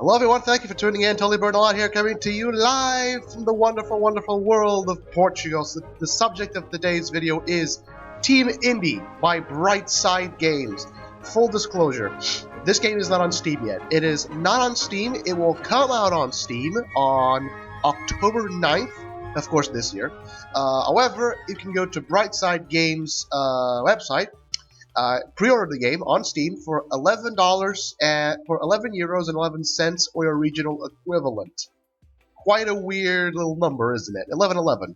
Hello everyone, thank you for tuning in. Tully Burnalot here, coming to you live from the wonderful, wonderful world of Portugal. So the subject of today's video is Team Indie by Brightside Games. Full disclosure, this game is not on Steam yet. It is not on Steam. It will come out on Steam on October 9th, of course this year. However, you can go to Brightside Games' website, pre-order the game on Steam for $11 and for €11.11 or your regional equivalent. Quite a weird little number, isn't it? 11.11.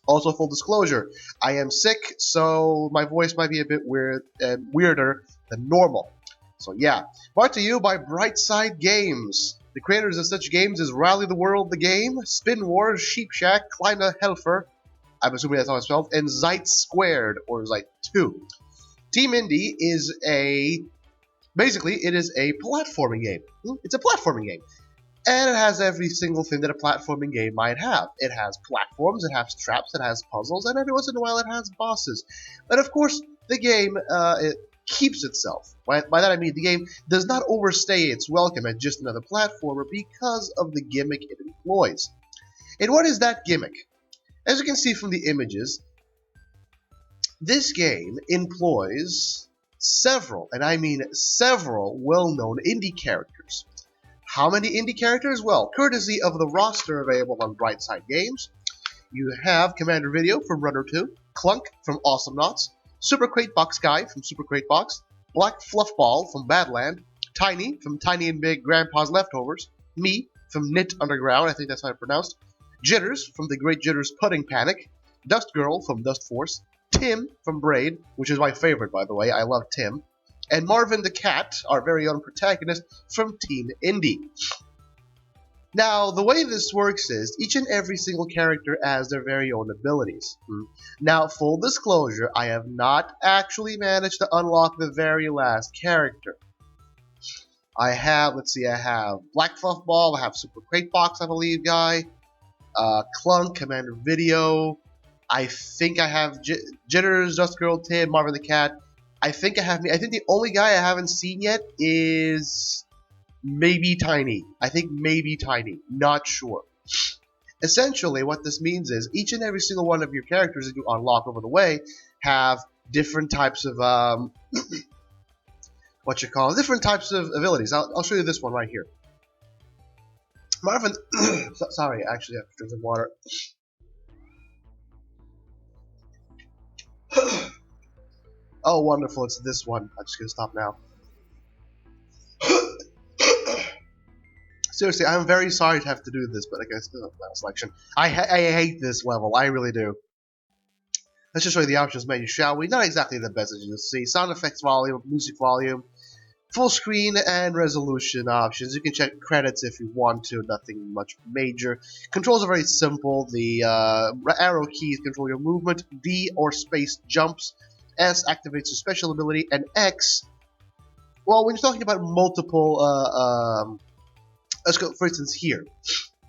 Also, full disclosure, I am sick, so my voice might be a bit weird and weirder than normal. So yeah, brought to you by Brightside Games. The creators of such games as Rally the World the Game, Spin Wars, Sheep Shack, Climb a Helfer, I'm assuming that's how it's spelled, and Zeit Squared, or Zeit 2. Team Indie is basically, it is a platforming game. It's a platforming game. And it has every single thing that a platforming game might have. It has platforms, it has traps, it has puzzles, and every once in a while it has bosses. But of course, the game it keeps itself. By that I mean the game does not overstay its welcome as just another platformer because of the gimmick it employs. And what is that gimmick? As you can see from the images, this game employs several, and I mean several, well-known indie characters. How many indie characters? Well, courtesy of the roster available on Brightside Games, you have Commander Video from Runner 2, Clunk from Awesome Knots, Super Crate Box Guy from Super Crate Box, Black Fluffball from Badland, Tiny from Tiny and Big Grandpa's Leftovers, me from Knit Underground, I think that's how it's pronounced, Jitters from the Great Jitters Pudding Panic, Dust Girl from Dust Force, Tim from Braid, which is my favorite, by the way. I love Tim. And Marvin the Cat, our very own protagonist, from Team Indie. Now, the way this works is each and every single character has their very own abilities. Now, full disclosure, I have not actually managed to unlock the very last character. I have Black Fluffball, I have Super Crate Box, I believe, guy, Clunk, Commander Video, I think I have Jitters, Dust Girl, Tim, Marvin the Cat. I think the only guy I haven't seen yet is maybe Tiny. I think maybe Tiny. Not sure. Essentially, what this means is each and every single one of your characters that you unlock over the way have different types of different types of abilities. I'll show you this one right here. Marvin, sorry, actually, I have to drink some water. Oh, wonderful, it's this one. I'm just gonna stop now. Seriously, I'm very sorry to have to do this, but I guess it's a selection. I hate this level, I really do. Let's just show you the options menu, shall we? Not exactly the best, as you'll see. Sound effects volume, music volume, full screen, and resolution options. You can check credits if you want to, nothing much major. Controls are very simple. The arrow keys control your movement, D or space jumps, S activates your special ability, and X, well, when you're talking about multiple, let's go, for instance, here.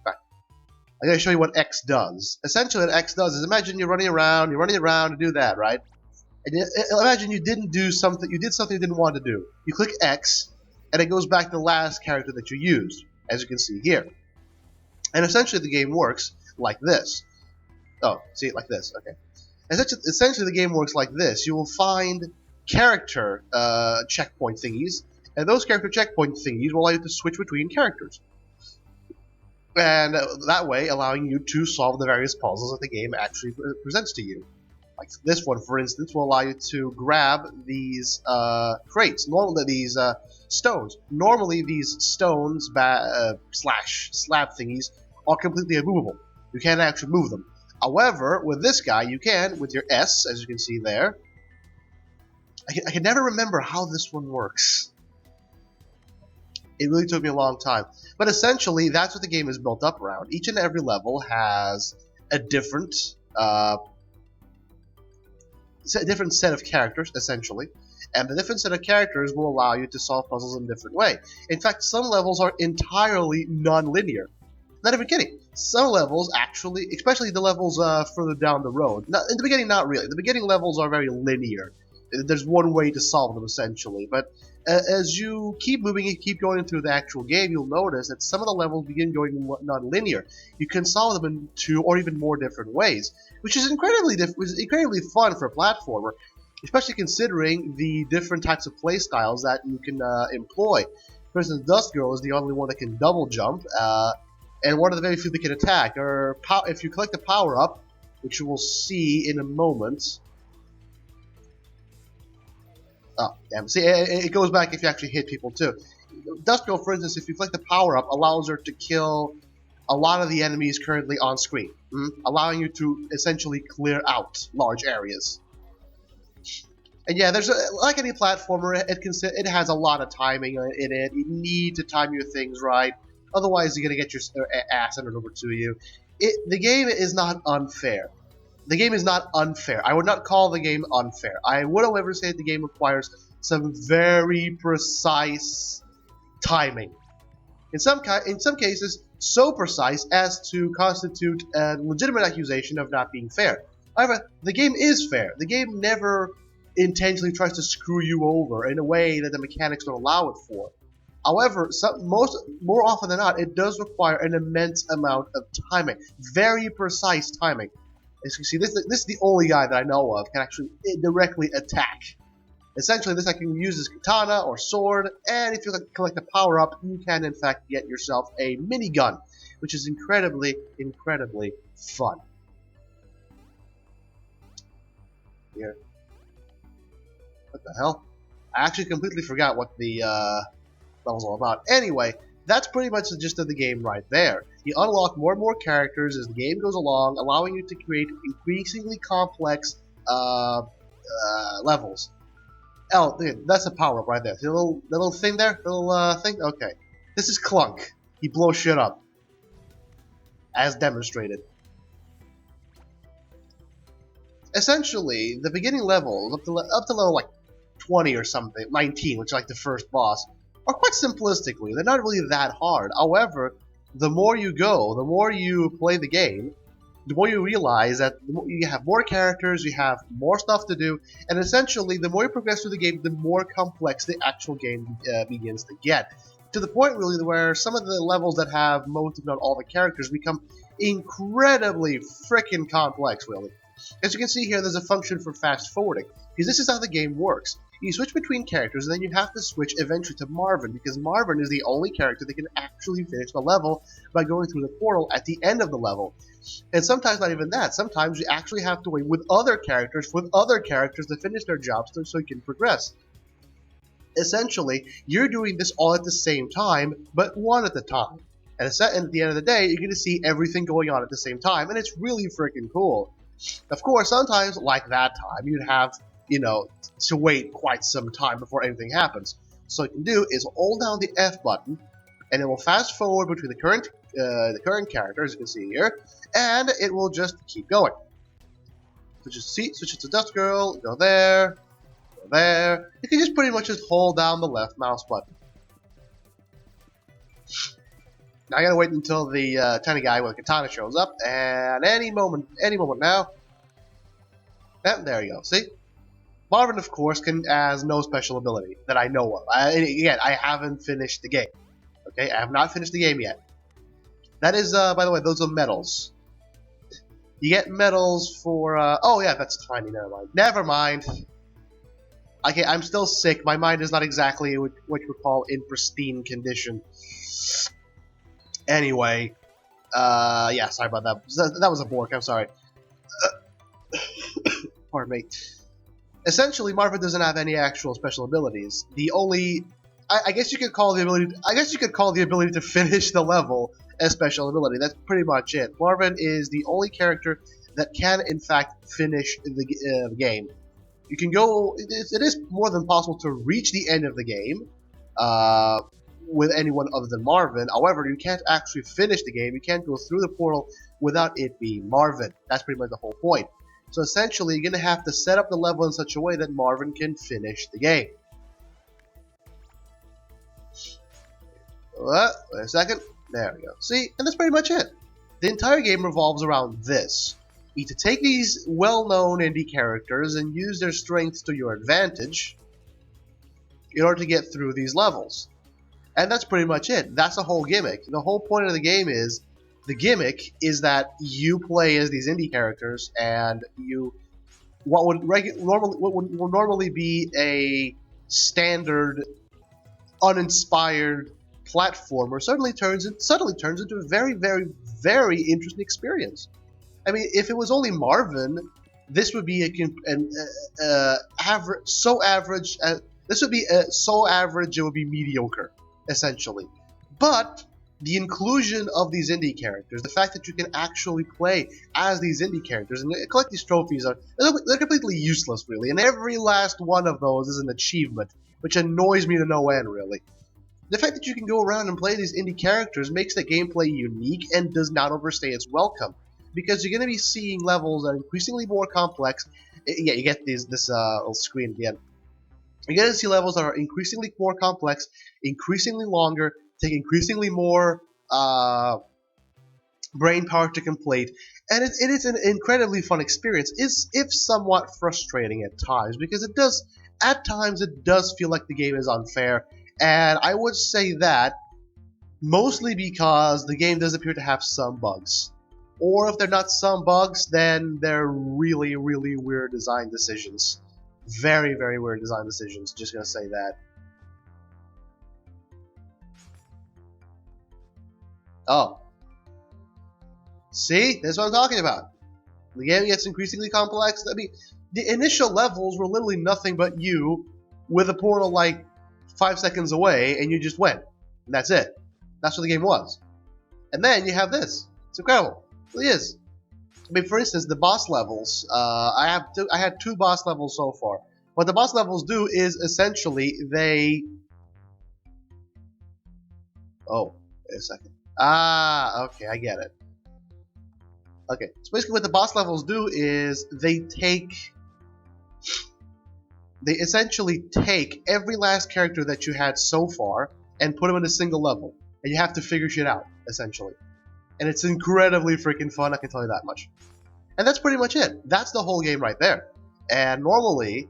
I'm going to show you what X does. Essentially, what X does is, imagine you're running around to do that, right? And imagine you did something you didn't want to do. You click X, and it goes back to the last character that you used, as you can see here. And essentially, the game works like this. Oh, see it like this, okay. Essentially, the game works like this. You will find character checkpoint thingies, and those character checkpoint thingies will allow you to switch between characters. And that way, allowing you to solve the various puzzles that the game actually presents to you. Like this one, for instance, will allow you to grab these crates, normally these stones. Normally, these stones slash slab thingies are completely immovable. You can't actually move them. However, with this guy, you can, with your S, as you can see there. I can never remember how this one works. It really took me a long time. But essentially, that's what the game is built up around. Each and every level has a different set of characters, essentially. And the different set of characters will allow you to solve puzzles in a different way. In fact, some levels are entirely non-linear. Not even kidding. Some levels actually, especially the levels further down the road. In the beginning, not really. The beginning levels are very linear. There's one way to solve them, essentially. But As you keep moving and keep going through the actual game, you'll notice that some of the levels begin going non-linear. You can solve them in 2 or even more different ways, which is incredibly fun for a platformer, especially considering the different types of play styles that you can employ. For instance, Dust Girl is the only one that can double jump, and one of the very few that can attack. Or if you collect the power up, which you will see in a moment. Oh, damn. See, it goes back if you actually hit people, too. Dust Girl, for instance, if you collect the power-up, allows her to kill a lot of the enemies currently on screen, allowing you to essentially clear out large areas. And yeah, like any platformer, it has a lot of timing in it. You need to time your things right, otherwise you're going to get your ass handed over to you. The game is not unfair. The game is not unfair. I would not call the game unfair. I would, however, say the game requires some very precise timing. In some cases, so precise as to constitute a legitimate accusation of not being fair. However, the game is fair. The game never intentionally tries to screw you over in a way that the mechanics don't allow it for. However, more often than not, it does require an immense amount of timing. Very precise timing. As you can see, this is the only guy that I know of can actually directly attack. Essentially, this guy can use his katana or sword, and if you collect a power-up, you can in fact get yourself a minigun, which is incredibly, incredibly fun. Here. What the hell? I actually completely forgot what the level's all about. Anyway, that's pretty much the gist of the game right there. You unlock more and more characters as the game goes along, allowing you to create increasingly complex levels. Oh, dude, that's a power-up right there. See the little thing there? The little thing? Okay. This is Clunk. He blows shit up. As demonstrated. Essentially, the beginning levels, up to level like 20 or something, 19, which is like the first boss, are quite simplistically. They're not really that hard. However, the more you go, the more you play the game, the more you realize that you have more characters, you have more stuff to do, and essentially, the more you progress through the game, the more complex the actual game begins to get. To the point, really, where some of the levels that have most, if not all, the characters become incredibly freaking complex, really. As you can see here, there's a function for fast forwarding, because this is how the game works. You switch between characters, and then you have to switch eventually to Marvin, because Marvin is the only character that can actually finish the level by going through the portal at the end of the level. And sometimes not even that. Sometimes you actually have to wait with other characters to finish their jobs so you can progress. Essentially, you're doing this all at the same time, but one at a time. And at the end of the day, you're going to see everything going on at the same time, and it's really freaking cool. Of course, sometimes, like that time, you'd have, to wait quite some time before anything happens. So what you can do is hold down the F button, and it will fast forward between the current character, as you can see here, and it will just keep going. Switch it to Dust Girl, go there, go there. You can just pretty much just hold down the left mouse button. Now I gotta wait until the tiny guy with a katana shows up, and any moment now. And there you go. See, Marvin, of course, has no special ability that I know of. Again, I haven't finished the game. Okay, I have not finished the game yet. That is, by the way, those are medals. You get medals for. Oh yeah, that's tiny. Never mind. Okay, I'm still sick. My mind is not exactly what you would call in pristine condition. Anyway, yeah, sorry about that. That was a bork, I'm sorry. Pardon me. Essentially, Marvin doesn't have any actual special abilities. The only, I guess you could call the ability to finish the level a special ability. That's pretty much it. Marvin is the only character that can, in fact, finish the game. You can go. It is more than possible to reach the end of the game. With anyone other than Marvin. However, you can't actually finish the game. You can't go through the portal without it being Marvin. That's pretty much the whole point. So essentially, you're going to have to set up the level in such a way that Marvin can finish the game. Wait a second. There we go. See? And that's pretty much it. The entire game revolves around this. You need to take these well-known indie characters and use their strengths to your advantage. in order to get through these levels. And that's pretty much it. That's the whole gimmick. The whole point of the game is, the gimmick is that you play as these indie characters, and you what would normally be a standard, uninspired platformer suddenly turns into a very, very, very interesting experience. I mean, if it was only Marvin, this would be average, so average. This would be so average it would be mediocre, essentially. But the inclusion of these indie characters, the fact that you can actually play as these indie characters and collect these trophies, they're completely useless, really. And every last one of those is an achievement, which annoys me to no end, really. The fact that you can go around and play these indie characters makes the gameplay unique and does not overstay its welcome, because you're going to be seeing levels that are increasingly more complex. Yeah, you get this little screen at the end. You're going to see levels that are increasingly more complex, increasingly longer, take increasingly more brain power to complete, and it is an incredibly fun experience. It's if somewhat frustrating at times, because at times it does feel like the game is unfair, and I would say that mostly because the game does appear to have some bugs. Or if they're not some bugs, then they're really, really weird design decisions. Very, very weird design decisions, just gonna say that. Oh. See? That's what I'm talking about. The game gets increasingly complex. I mean, the initial levels were literally nothing but you with a portal like 5 seconds away, and you just went. And that's it. That's what the game was. And then you have this. It's incredible. It really is. I mean, for instance, the boss levels. I had 2 boss levels so far. What the boss levels do is essentially they... Oh, wait a second. Ah, okay, I get it. Okay, so basically what the boss levels do is they essentially take every last character that you had so far and put them in a single level. And you have to figure shit out, essentially. And it's incredibly freaking fun, I can tell you that much. And that's pretty much it. That's the whole game right there. And normally,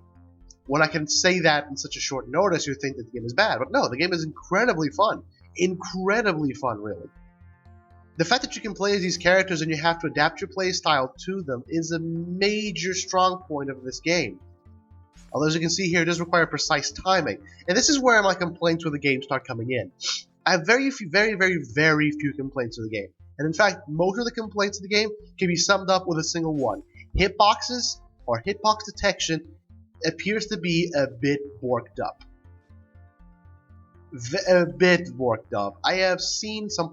when I can say that in such a short notice, you think that the game is bad. But no, the game is incredibly fun. Incredibly fun, really. The fact that you can play as these characters and you have to adapt your playstyle to them is a major strong point of this game. Although, as you can see here, it does require precise timing. And this is where my complaints with the game start coming in. I have very, very, very few complaints with the game. And in fact, most of the complaints of the game can be summed up with a single one. Hitboxes, or hitbox detection, appears to be a bit borked up. A bit borked up. I have seen some...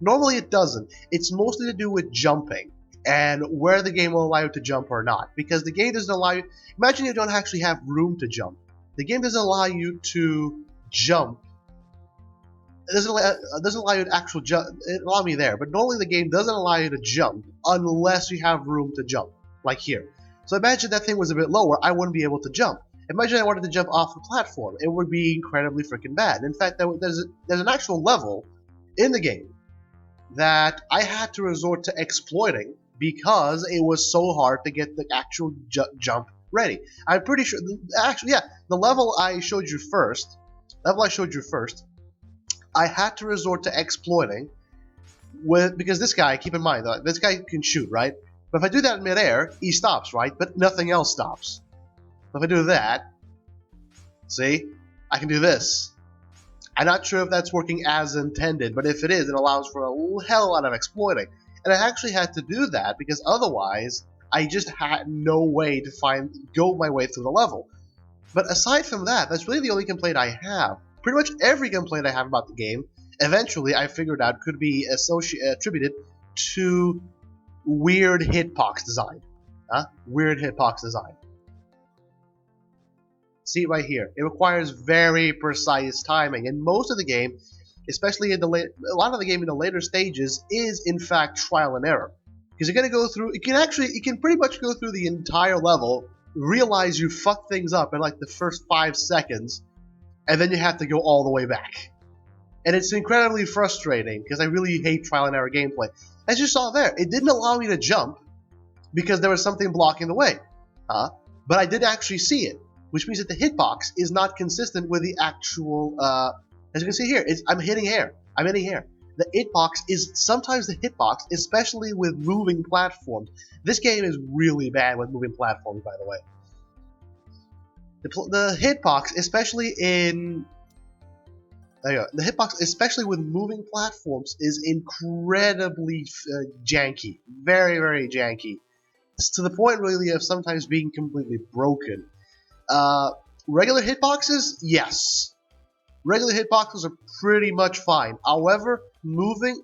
Normally it doesn't. It's mostly to do with jumping, and where the game will allow you to jump or not. Because the game doesn't allow you... Imagine you don't actually have room to jump. The game doesn't allow you to jump. It doesn't allow you to actual jump. It allows me there, but normally the game doesn't allow you to jump unless you have room to jump, like here. So imagine that thing was a bit lower, I wouldn't be able to jump. Imagine I wanted to jump off the platform. It would be incredibly freaking bad. In fact, there's an actual level in the game that I had to resort to exploiting because it was so hard to get the actual jump ready. I'm pretty sure, actually, yeah, the level I showed you first, I had to resort to exploiting because this guy, keep in mind, this guy can shoot, right? But if I do that in midair, he stops, right? But nothing else stops. If I do that, see, I can do this. I'm not sure if that's working as intended, but if it is, it allows for a hell lot of exploiting. And I actually had to do that because otherwise, I just had no way to go my way through the level. But aside from that, that's really the only complaint I have. Pretty much every complaint I have about the game, eventually I figured out could be attributed to weird hitbox design. Weird hitbox design. See right here. It requires very precise timing, and most of the game, especially in a lot of the game in the later stages, is in fact trial and error. Because you're gonna go through. You can pretty much go through the entire level, realize you fucked things up in like the first 5 seconds, and then you have to go all the way back. And it's incredibly frustrating because I really hate trial and error gameplay. As you saw there, it didn't allow me to jump because there was something blocking the way. But I did actually see it. which means that the hitbox is not consistent with the actual, as you can see here, I'm hitting hair. The hitbox is sometimes the hitbox, especially with moving platforms. This game is really bad with moving platforms, by the way. The hitbox, especially in... There you go. The hitbox, especially with moving platforms, is incredibly janky. Very, very janky. It's to the point, really, of sometimes being completely broken. Regular hitboxes? Yes. Regular hitboxes are pretty much fine. However, moving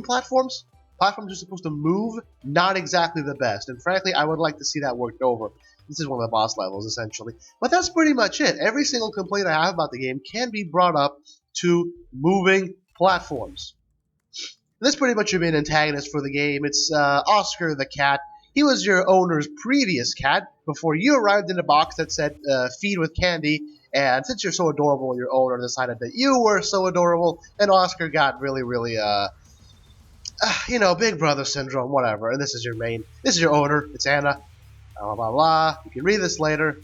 platforms are supposed to move, not exactly the best. And frankly, I would like to see that worked over. This is one of the boss levels, essentially. But that's pretty much it. Every single complaint I have about the game can be brought up to moving platforms. And that's pretty much your main antagonist for the game. It's Oscar the cat. He was your owner's previous cat before you arrived in a box that said feed with candy. And since you're so adorable, your owner decided that you were so adorable, and Oscar got really, really, big brother syndrome, whatever. And this is your owner. It's Anna. Blah, blah, blah. You can read this later.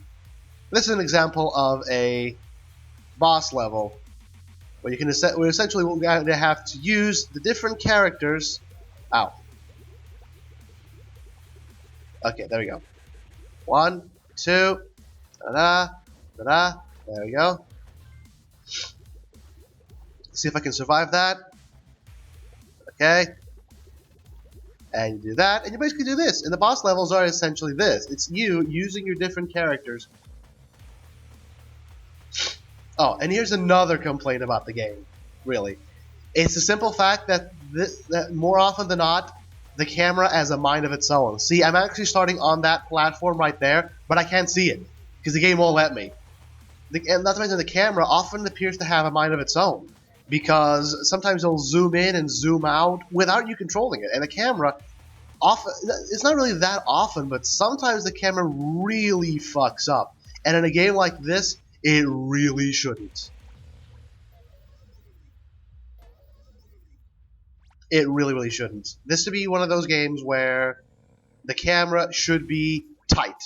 This is an example of a boss level where you can essentially we're going to have to use the different characters. Ow. Okay, there we go. 1, 2, da-da, da-da. There we go. Let's see if I can survive that. Okay. And you do that, and you basically do this. And the boss levels are essentially this. It's you using your different characters. Oh, and here's another complaint about the game, really. It's the simple fact that more often than not, the camera has a mind of its own. See, I'm actually starting on that platform right there, but I can't see it, because the game won't let me. And not to mention the camera often appears to have a mind of its own, because sometimes it'll zoom in and zoom out without you controlling it. And the camera, often, it's not really that often, but sometimes the camera really fucks up. And in a game like this, it really shouldn't. It really, really shouldn't. This should be one of those games where the camera should be tight.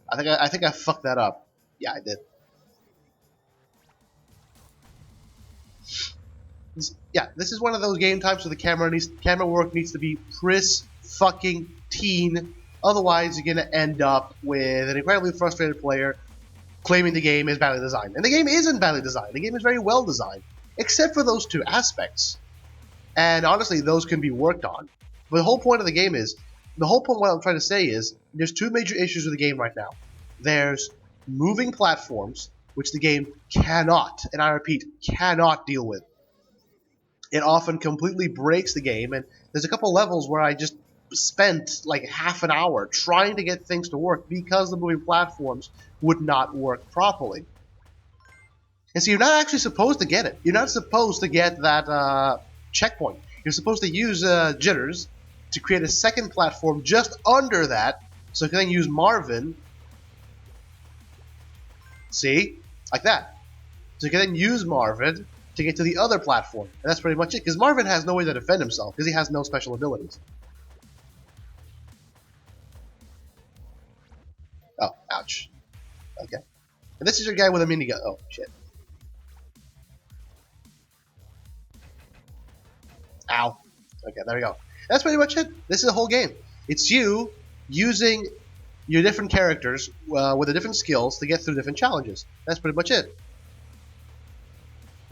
I think I fucked that up. Yeah, I did. This is one of those game types where the camera work needs to be fucking-teen. Otherwise, you're gonna end up with an incredibly frustrated player claiming the game is badly designed. And the game isn't badly designed. The game is very well designed, except for those two aspects. And honestly, those can be worked on. But the whole point of the game is, what I'm trying to say is, there's two major issues with the game right now. There's moving platforms, which the game cannot, and I repeat, cannot deal with. It often completely breaks the game, and there's a couple levels where I just spent like half an hour trying to get things to work because the moving platforms would not work properly. And so you're not actually supposed to get it. You're not supposed to get that checkpoint. You're supposed to use jitters to create a second platform just under that, so you can then use Marvin. See? Like that. So you can then use Marvin to get to the other platform. And that's pretty much it, because Marvin has no way to defend himself, because he has no special abilities. Oh, ouch. Okay. And this is your guy with a minigun. Oh, shit. Ow. Okay, there we go. That's pretty much it. This is the whole game. It's you using your different characters with the different skills to get through different challenges. That's pretty much it.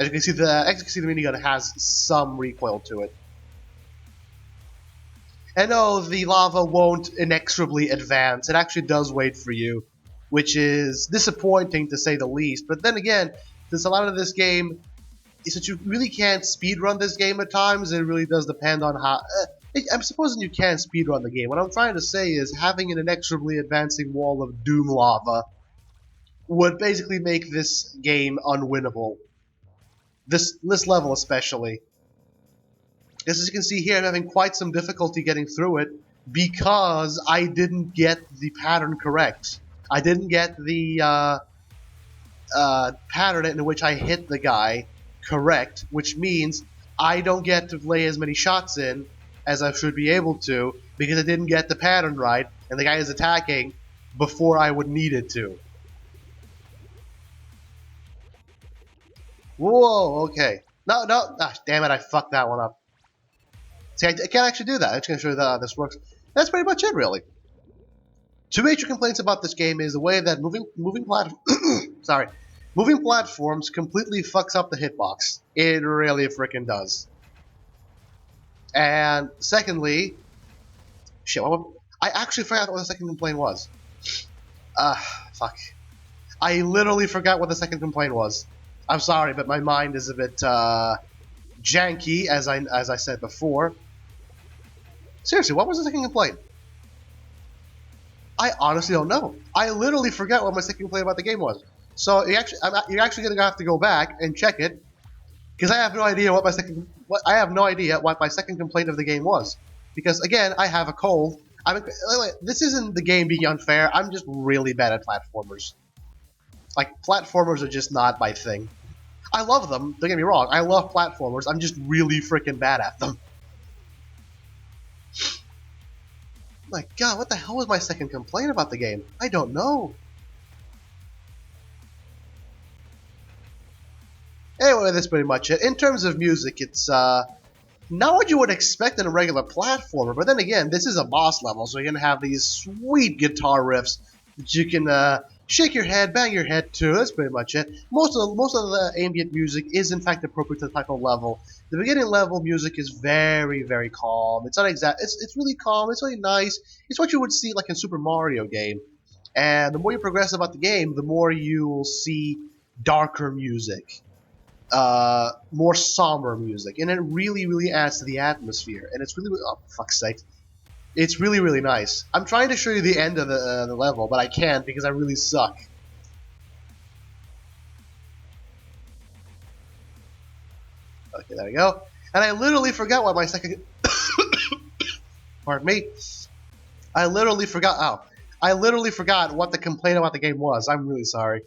As you can see, the minigun has some recoil to it. And no, the lava won't inexorably advance. It actually does wait for you, which is disappointing to say the least. But then again, since a lot of this game is that you really can't speedrun this game at times, it really does depend on how... I'm supposing you can speedrun the game. What I'm trying to say is having an inexorably advancing wall of doom lava would basically make this game unwinnable. This level especially. As you can see here, I'm having quite some difficulty getting through it because I didn't get the pattern correct. I didn't get the pattern in which I hit the guy correct, which means I don't get to lay as many shots in as I should be able to because I didn't get the pattern right, and the guy is attacking before I would need it to. Whoa, okay. No, damn it, I fucked that one up. See, I can't actually do that. I'm just going to show you how this works. That's pretty much it, really. Two major complaints about this game is the way that moving platforms completely fucks up the hitbox. It really frickin' does. And secondly, shit, I actually forgot what the second complaint was. Fuck. I literally forgot what the second complaint was. I'm sorry, but my mind is a bit janky, as I said before. Seriously, what was the second complaint? I honestly don't know. I literally forgot what my second complaint about the game was. So you're actually gonna have to go back and check it, because I have no idea what my second complaint of the game was. Because again, I have a cold. This isn't the game being unfair. I'm just really bad at platformers. Like, platformers are just not my thing. I love them. Don't get me wrong. I love platformers. I'm just really freaking bad at them. My god, what the hell was my second complaint about the game? I don't know. Anyway, that's pretty much it. In terms of music, it's not what you would expect in a regular platformer, but then again, this is a boss level, so you're gonna have these sweet guitar riffs that you can shake your head, bang your head to. That's pretty much it. Most of the ambient music is in fact appropriate to the type of level. The beginning level music is very, very calm. It's not exact. It's really calm. It's really nice. It's what you would see like in Super Mario game. And the more you progress about the game, the more you will see darker music, more somber music, and it really, really adds to the atmosphere. And it's really, oh fuck's sake. It's really, really nice. I'm trying to show you the end of the level, but I can't because I really suck. Okay, there we go. And I literally forgot what my second... Pardon me. I literally forgot what the complaint about the game was. I'm really sorry.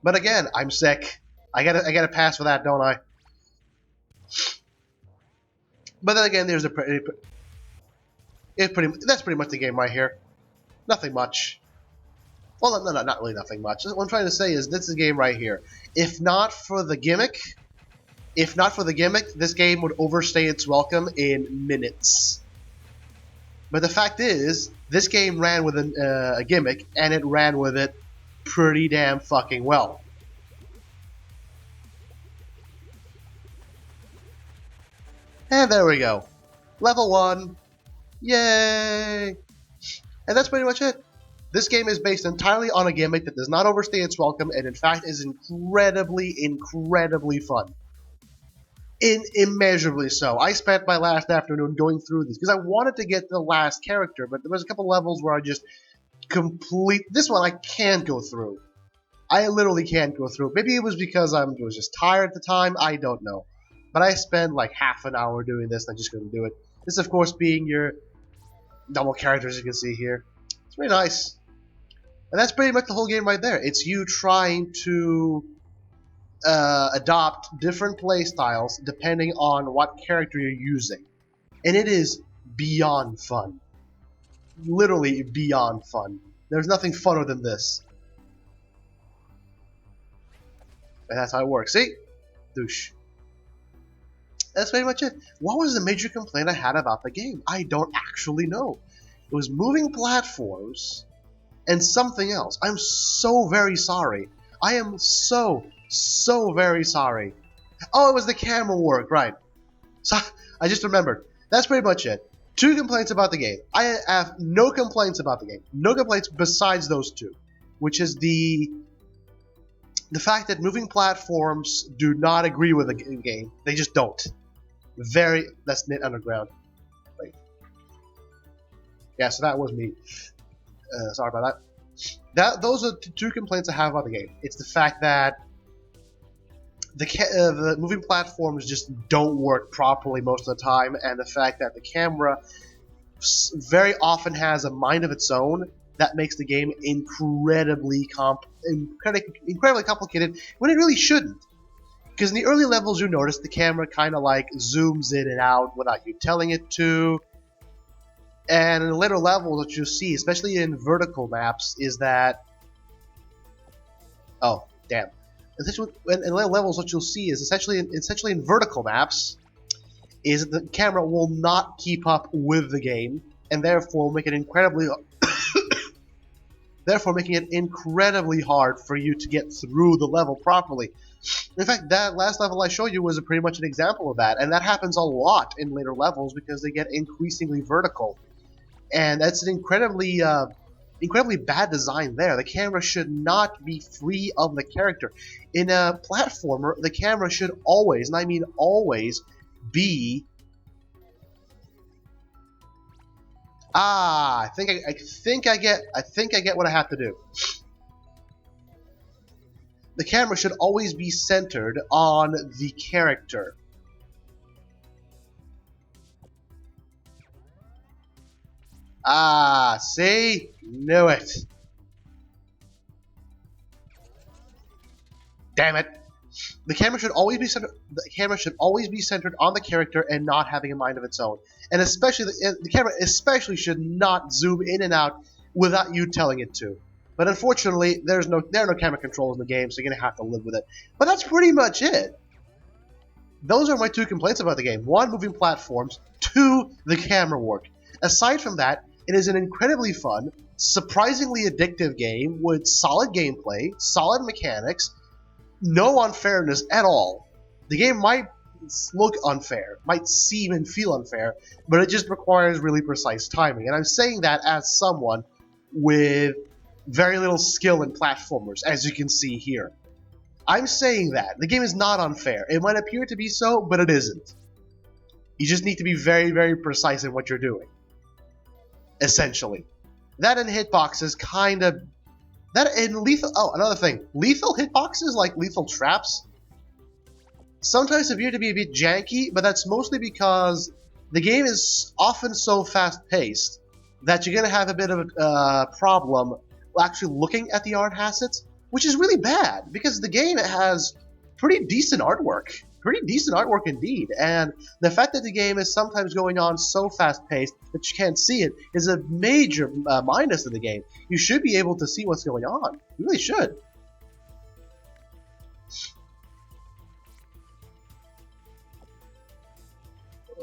But again, I'm sick. I gotta pass for that, don't I? But then again, there's that's pretty much the game right here. Nothing much. Well, no, not really nothing much. What I'm trying to say is this is the game right here. If not for the gimmick, this game would overstay its welcome in minutes. But the fact is, this game ran with a gimmick, and it ran with it pretty damn fucking well. And there we go. Level 1. Yay! And that's pretty much it. This game is based entirely on a gimmick that does not overstay its welcome, and in fact is incredibly, incredibly fun. Immeasurably so. I spent my last afternoon going through this, because I wanted to get the last character, but there was a couple levels where I just this one I can't go through. I literally can't go through. Maybe it was because I was just tired at the time, I don't know. But I spent like half an hour doing this and I just couldn't do it. This, of course, being your double characters you can see here. It's pretty nice. And that's pretty much the whole game right there. It's you trying to adopt different play styles depending on what character you're using. And it is beyond fun. Literally beyond fun. There's nothing funner than this. And that's how it works. See? Douche. That's pretty much it. What was the major complaint I had about the game? I don't actually know. It was moving platforms and something else. I'm so very sorry. I am so very sorry. Oh, it was the camera work, right. So, I just remembered. That's pretty much it. 2 complaints about the game. I have no complaints about the game. No complaints besides those 2. Which is the fact that moving platforms do not agree with the game. They just don't. That's Knit Underground. Wait. Yeah, so that was me. Sorry about that. Those are the 2 complaints I have about the game. It's the fact that the moving platforms just don't work properly most of the time, and the fact that the camera very often has a mind of its own that makes the game incredibly complicated when it really shouldn't. Because in the early levels, you notice the camera kind of like zooms in and out without you telling it to. And in later levels, what you see, especially in vertical maps, is that... Oh, damn. Essentially, in later levels, what you'll see is essentially in vertical maps, is that the camera will not keep up with the game, and therefore make it incredibly... therefore making it incredibly hard for you to get through the level properly. In fact, that last level I showed you was pretty much an example of that, and that happens a lot in later levels because they get increasingly vertical. And that's an incredibly bad design there. The camera should not be free of the character. In a platformer, the camera should always, and I mean always, be... I think I get what I have to do. The camera should always be centered on the character. See? Knew it. Damn it. The camera should always be centered. The camera should always be centered on the character and not having a mind of its own. And especially the camera especially should not zoom in and out without you telling it to. But unfortunately, there are no camera controls in the game, so you're gonna have to live with it. But that's pretty much it. Those are my two complaints about the game: one, moving platforms; two, the camera work. Aside from that, it is an incredibly fun, surprisingly addictive game with solid gameplay, solid mechanics, no unfairness at all. The game might look unfair, might seem and feel unfair, but it just requires really precise timing. And I'm saying that as someone with very little skill in platformers, as you can see here. I'm saying that. The game is not unfair. It might appear to be so, but it isn't. You just need to be very, very precise in what you're doing. Essentially. That and hitboxes kind of... That and lethal... Oh, another thing. Lethal hitboxes, like lethal traps, sometimes appear to be a bit janky, but that's mostly because the game is often so fast-paced that you're going to have a bit of a problem actually looking at the art assets, which is really bad, because the game has pretty decent artwork. Pretty decent artwork indeed, and the fact that the game is sometimes going on so fast-paced that you can't see it is a major minus of the game. You should be able to see what's going on. You really should.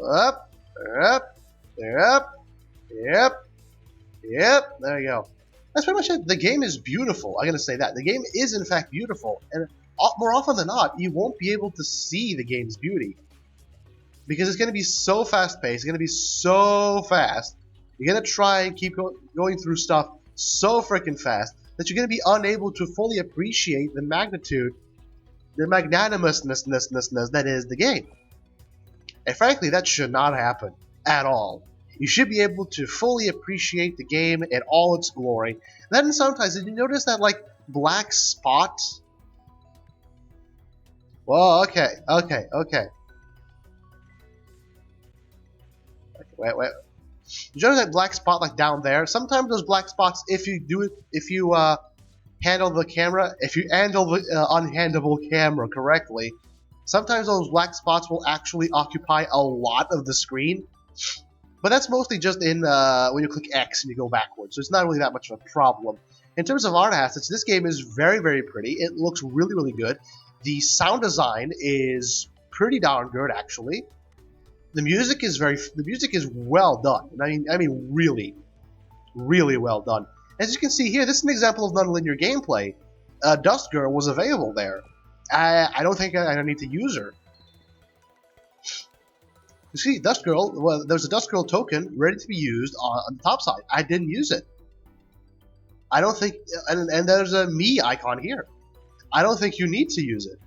Up, up, yep, there you go. That's pretty much it. The game is beautiful. I'm going to say that. The game is, in fact, beautiful. And more often than not, you won't be able to see the game's beauty. Because it's going to be so fast-paced. It's going to be so fast. You're going to try and keep going through stuff so freaking fast that you're going to be unable to fully appreciate the magnitude, the magnanimousness that is the game. And frankly, that should not happen at all. You should be able to fully appreciate the game in all its glory. Then sometimes, did you notice that, like, black spot? Whoa, okay. Wait. Did you notice that black spot, like, down there? Sometimes those black spots, if you handle the camera, if you handle the unhandleable camera correctly, sometimes those black spots will actually occupy a lot of the screen. But that's mostly just in when you click X and you go backwards, so it's not really that much of a problem. In terms of art assets, this game is very, very pretty. It looks really, really good. The sound design is pretty darn good, actually. The music is well done. I mean, really, really well done. As you can see here, this is an example of nonlinear gameplay. Dust Girl was available there. I don't think I need to use her. You see, Dust Girl, well, there's a Dust Girl token ready to be used on the top side. I didn't use it. I don't think, and there's a me icon here. I don't think you need to use it.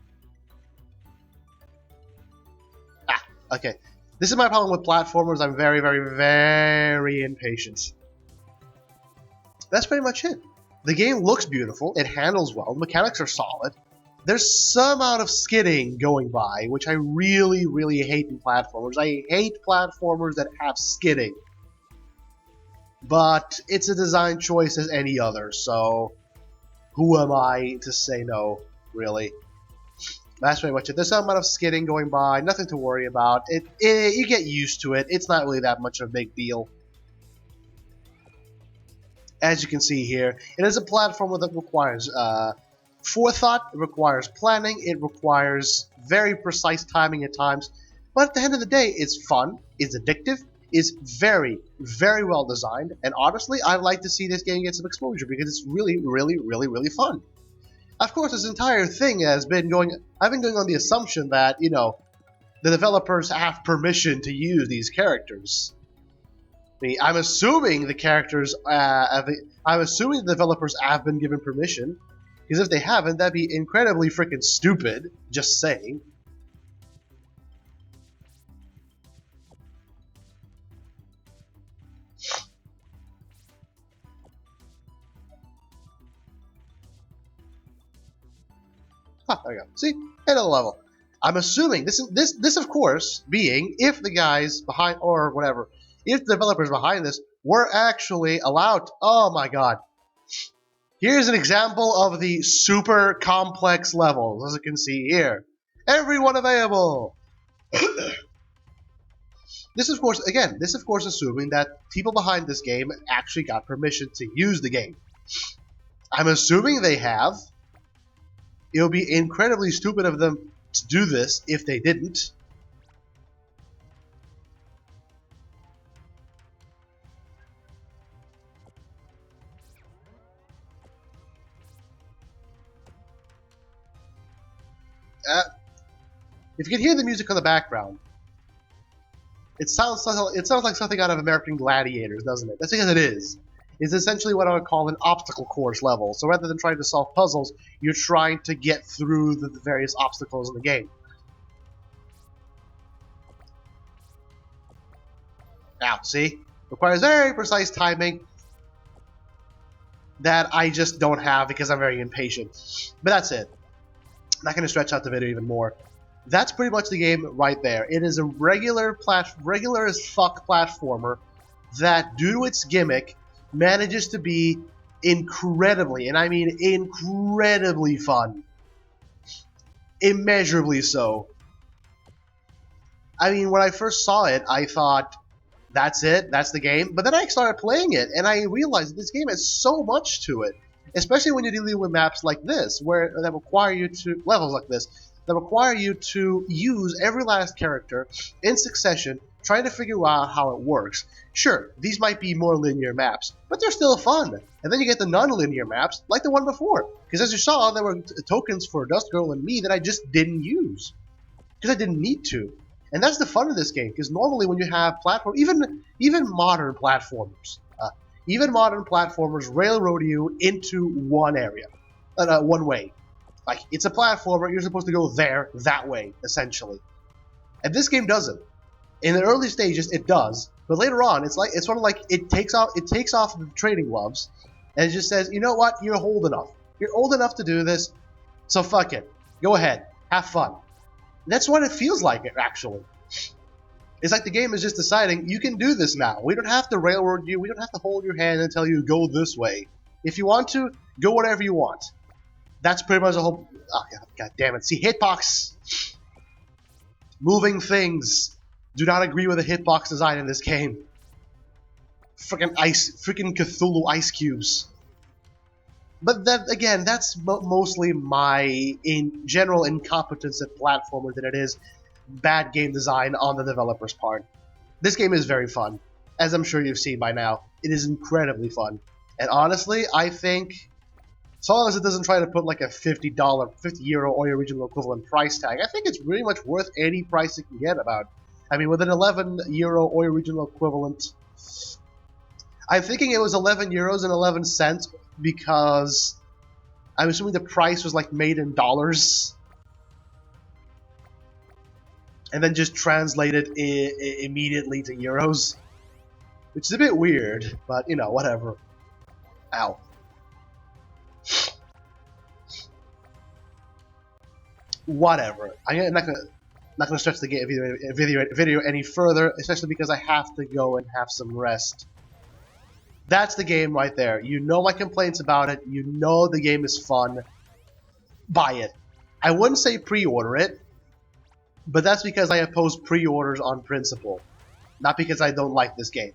Okay. This is my problem with platformers. I'm very, very, very impatient. That's pretty much it. The game looks beautiful. It handles well. The mechanics are solid. There's some amount of skidding going by, which I really, really hate in platformers. I hate platformers that have skidding. But it's a design choice as any other, so who am I to say no, really? That's pretty much it. There's some amount of skidding going by, nothing to worry about. You get used to it. It's not really that much of a big deal. As you can see here, it is a platformer that requires forethought, it requires planning, it requires very precise timing at times, but at the end of the day, it's fun, it's addictive, it's very, very well designed, and honestly, I'd like to see this game get some exposure because it's really, really, really, really fun. Of course, this entire thing has been going, I've been going on the assumption that, you know, the developers have permission to use these characters. I'm assuming the characters, I'm assuming the developers have been given permission, because if they haven't, that'd be incredibly freaking stupid, just saying. There we go. See? Another level. I'm assuming, this of course, being, if the guys behind, or whatever, if the developers behind this were actually allowed to, oh my god. Here's an example of the super complex levels, as you can see here. Everyone available! This of course, again, this of course assuming that people behind this game actually got permission to use the game. I'm assuming they have. It would be incredibly stupid of them to do this if they didn't. If you can hear the music in the background, it sounds like something out of American Gladiators, doesn't it? That's because it is. It's essentially what I would call an obstacle course level. So rather than trying to solve puzzles, you're trying to get through the various obstacles in the game. Now, see? Requires very precise timing that I just don't have because I'm very impatient. But that's it. I'm not going to stretch out the video even more. That's pretty much the game right there. It is a regular as fuck platformer that, due to its gimmick, manages to be incredibly, and I mean incredibly fun. Immeasurably so. I mean, when I first saw it, I thought, that's it, that's the game. But then I started playing it, and I realized that this game has so much to it. Especially when you're dealing with maps like this, that require you to, levels like this, that require you to use every last character in succession, trying to figure out how it works. Sure, these might be more linear maps, but they're still fun. And then you get the non-linear maps, like the one before. Because as you saw, there were tokens for Dust Girl and me that I just didn't use. Because I didn't need to. And that's the fun of this game, because normally when you have even modern platformers, railroad you into one area, one way. Like, it's a platformer, you're supposed to go there, that way, essentially. And this game doesn't. In the early stages, it does, but later on, it's sort of like it takes off the training gloves, and it just says, you know what, you're old enough. You're old enough to do this, so fuck it. Go ahead, have fun. That's what it feels like, actually. It's like the game is just deciding, you can do this now. We don't have to railroad you, we don't have to hold your hand and tell you, go this way. If you want to, go whatever you want. That's pretty much the whole... Oh, God damn it. See, hitbox. Moving things. Do not agree with the hitbox design in this game. Freaking Cthulhu ice cubes. But that, again, that's mostly my, in general, incompetence at platformers than it is bad game design on the developer's part. This game is very fun. As I'm sure you've seen by now, it is incredibly fun. And honestly, I think... as long as it doesn't try to put like a $50, €50 or original equivalent price tag, I think it's pretty much worth any price you can get about. I mean, with an €11 or original equivalent, I'm thinking it was €11 and 11 cents because I'm assuming the price was like made in dollars and then just translated immediately to euros, which is a bit weird, but you know, whatever. Ow. Whatever. I'm not gonna stretch the video any further, especially because I have to go and have some rest. That's the game right there. You know my complaints about it. You know the game is fun. Buy it. I wouldn't say pre-order it, but that's because I oppose pre-orders on principle, not because I don't like this game.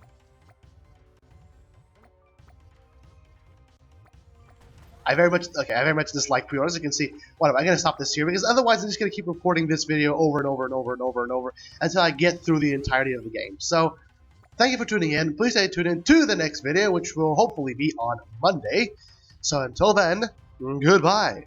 I very much dislike pre-orders. You can see, whatever, I'm going to stop this here because otherwise I'm just going to keep recording this video over and over and over and over and over until I get through the entirety of the game. So, thank you for tuning in. Please stay tuned in to the next video, which will hopefully be on Monday. So until then, goodbye.